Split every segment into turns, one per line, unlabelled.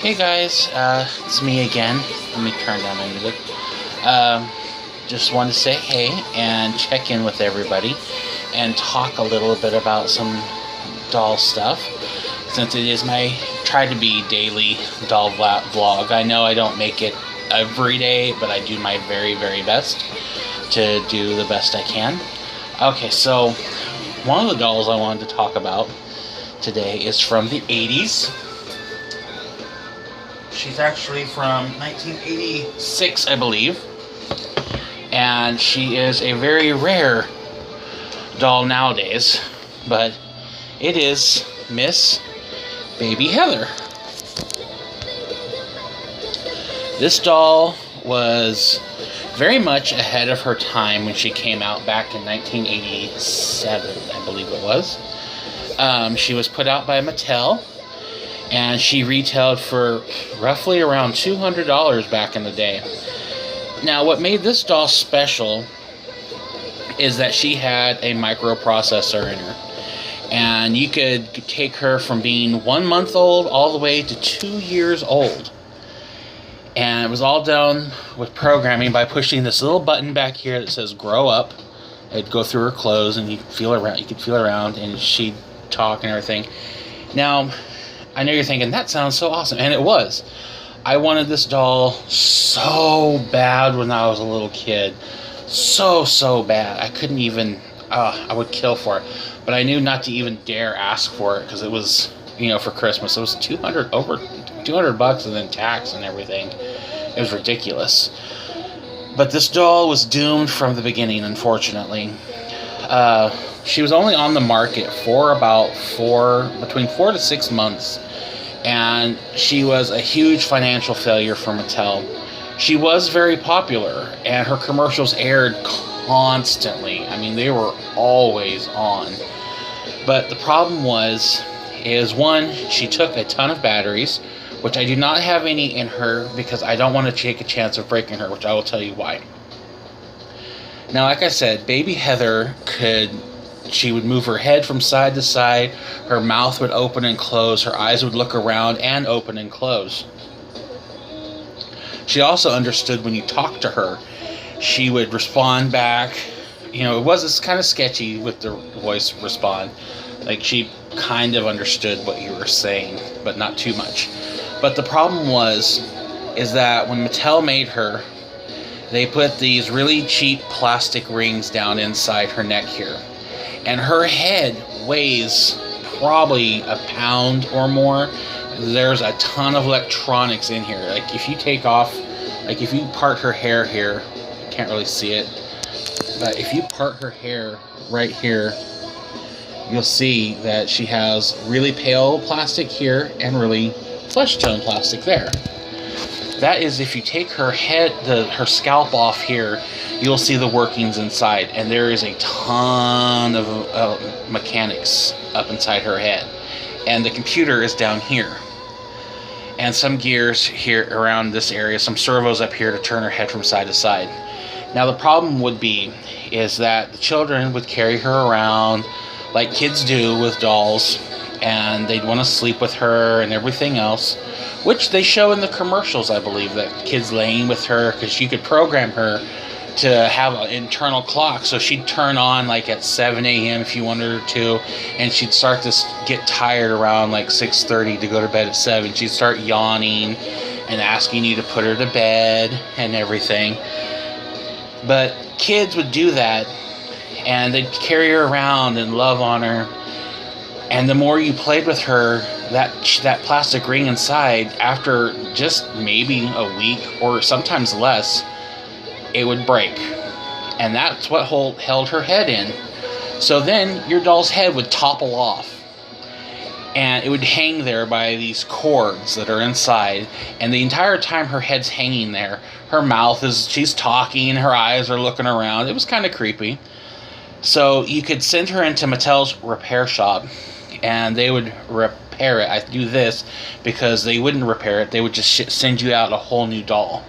Hey guys, it's me again. Let me turn down my music. Um, just wanted to say hey and check in with everybody and talk a little bit about some doll stuff. Since it is my try to be daily doll vlog. I know I don't make it every day, but I do my very, very best to do the best I can. Okay, so one of the dolls I wanted to talk about today is from the 80s. She's actually from 1986, I believe. And she is a very rare doll nowadays. But it is Miss Baby Heather. This doll was very much ahead of her time when she came out back in 1987, I believe it was. She was put out by Mattel. And she retailed for roughly around $200 back in the day. Now, what made this doll special is that she had a microprocessor in her. And you could take her from being 1 month old all the way to 2 years old. And it was all done with programming by pushing this little button back here that says grow up. It'd go through her clothes and you could feel around and she'd talk and everything. Now, I know you're thinking, that sounds so awesome. And it was. I wanted this doll so bad when I was a little kid. So bad. I couldn't even, I would kill for it. But I knew not to even dare ask for it because it was, for Christmas. It was over $200 and then tax and everything. It was ridiculous. But this doll was doomed from the beginning, unfortunately. She was only on the market for about between 4 to 6 months. And she was a huge financial failure for Mattel. She was very popular, and her commercials aired constantly. I mean, they were always on. But the problem is one, she took a ton of batteries, which I do not have any in her because I don't want to take a chance of breaking her, which I will tell you why. Now, like I said, Baby Heather she would move her head from side to side, her mouth would open and close, her eyes would look around and open and close. She also understood when you talked to her. She would respond back. It was kind of sketchy with the voice respond. Like, she kind of understood what you were saying, but not too much. But the problem is that when Mattel made her, they put these really cheap plastic rings down inside her neck here. And her head weighs probably a pound or more. There's a ton of electronics in here. Like, if you part her hair here, you can't really see it, but if you part her hair right here, you'll see that she has really pale plastic here and really flesh tone plastic there. That is, if you take her her scalp off here, you'll see the workings inside, and there is a ton of mechanics up inside her head, and the computer is down here, and some gears here around this area, some servos up here to turn her head from side to side. Now, the problem is that the children would carry her around like kids do with dolls, and they'd want to sleep with her and everything else, which they show in the commercials, I believe, that kids laying with her, because you could program her to have an internal clock, so she'd turn on like at 7 a.m. if you wanted her to, and she'd start to get tired around like 6:30 to go to bed at 7. She'd start yawning and asking you to put her to bed and everything. But kids would do that, and they'd carry her around and love on her. And the more you played with her, that plastic ring inside, after just maybe a week or sometimes less, it would break. And that's what held her head in. So then your doll's head would topple off. And it would hang there by these cords that are inside. And the entire time her head's hanging there, her mouth she's talking, her eyes are looking around. It was kind of creepy. So you could send her into Mattel's repair shop, and they would repair it. I do this because they wouldn't repair it. They would just send you out a whole new doll.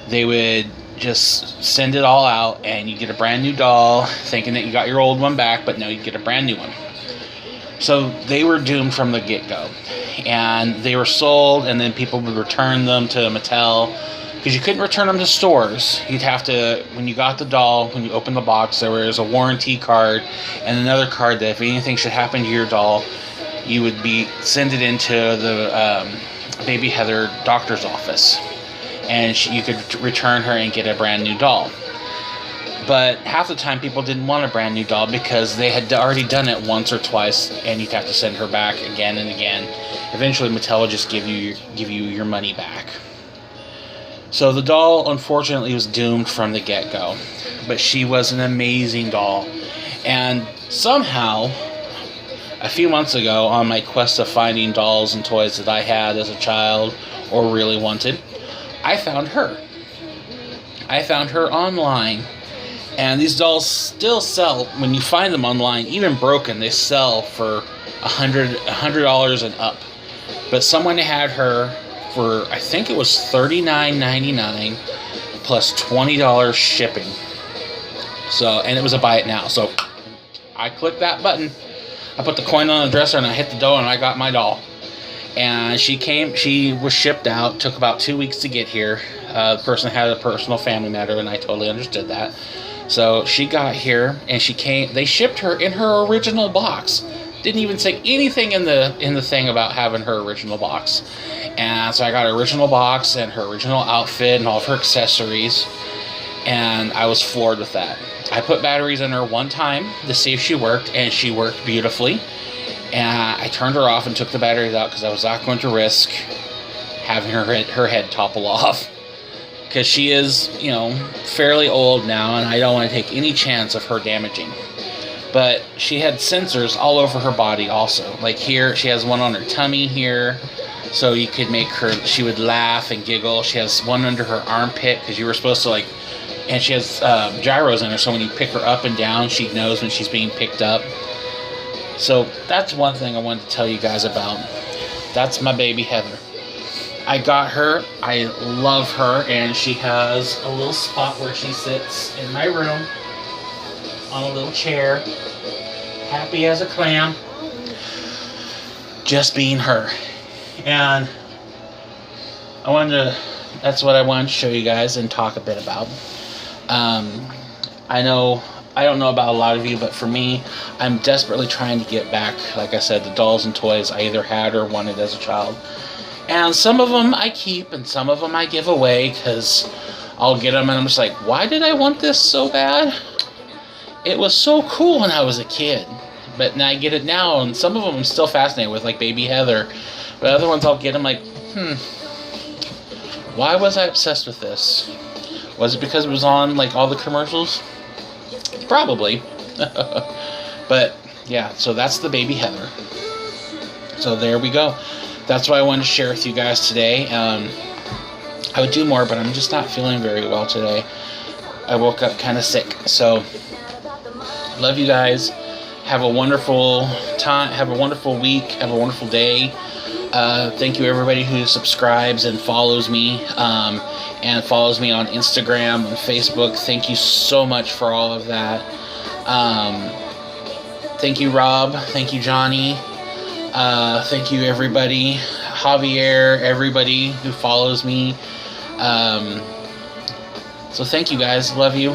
They would just send it all out, and you get a brand new doll, thinking that you got your old one back, but no, you get a brand new one. So they were doomed from the get-go. And they were sold, and then people would return them to Mattel. Because you couldn't return them to stores. You'd have to, when you got the doll, when you opened the box, there was a warranty card and another card that if anything should happen to your doll, you would be send it into the Baby Heather doctor's office. And you could return her and get a brand new doll. But half the time people didn't want a brand new doll because they had already done it once or twice, and you'd have to send her back again and again. Eventually Mattel would just give you your money back. So the doll unfortunately was doomed from the get-go. But she was an amazing doll. And somehow, a few months ago, on my quest of finding dolls and toys that I had as a child or really wanted, I found her. I found her online. And these dolls still sell, when you find them online, even broken, they sell for $100 and up. But someone had her for, I think it was $39.99 plus $20 shipping. So, and it was a buy it now. So I clicked that button, I put the coin on the dresser, and I hit the dough, and I got my doll. And she was shipped out, took about 2 weeks to get here. The person had a personal family matter, and I totally understood that. So she got here, and they shipped her in her original box. Didn't even say anything in the thing about having her original box. And so I got her original box and her original outfit and all of her accessories. And I was floored with that. I put batteries in her one time to see if she worked, and she worked beautifully. And I turned her off and took the batteries out because I was not going to risk having her head topple off. Because she is, fairly old now, and I don't want to take any chance of her damaging. But she had sensors all over her body also. Like here, she has one on her tummy here, so you could make her, she would laugh and giggle. She has one under her armpit, because you were supposed to and she has gyros in her, so when you pick her up and down, she knows when she's being picked up. So that's one thing I wanted to tell you guys about. That's my baby Heather. I got her, I love her, and she has a little spot where she sits in my room on a little chair, happy as a clam, just being her. And that's what I wanted to show you guys and talk a bit about. I don't know about a lot of you, but for me, I'm desperately trying to get back, like I said, the dolls and toys I either had or wanted as a child. And some of them I keep, and some of them I give away, because I'll get them and I'm just like, why did I want this so bad? It was so cool when I was a kid. But now I get it now, and some of them I'm still fascinated with, like Baby Heather. But other ones I'll get them like, why was I obsessed with this? Was it because it was on, all the commercials? Probably. But, yeah, so that's the Baby Heather. So there we go. That's what I wanted to share with you guys today. I would do more, but I'm just not feeling very well today. I woke up kind of sick. So, love you guys. Have a wonderful time. Have a wonderful week. Have a wonderful day. Thank you everybody who subscribes and follows me. And follows me on Instagram and Facebook. Thank you so much for all of that. Thank you, Rob. Thank you, Johnny. Thank you, everybody. Javier, everybody who follows me. So thank you, guys. Love you.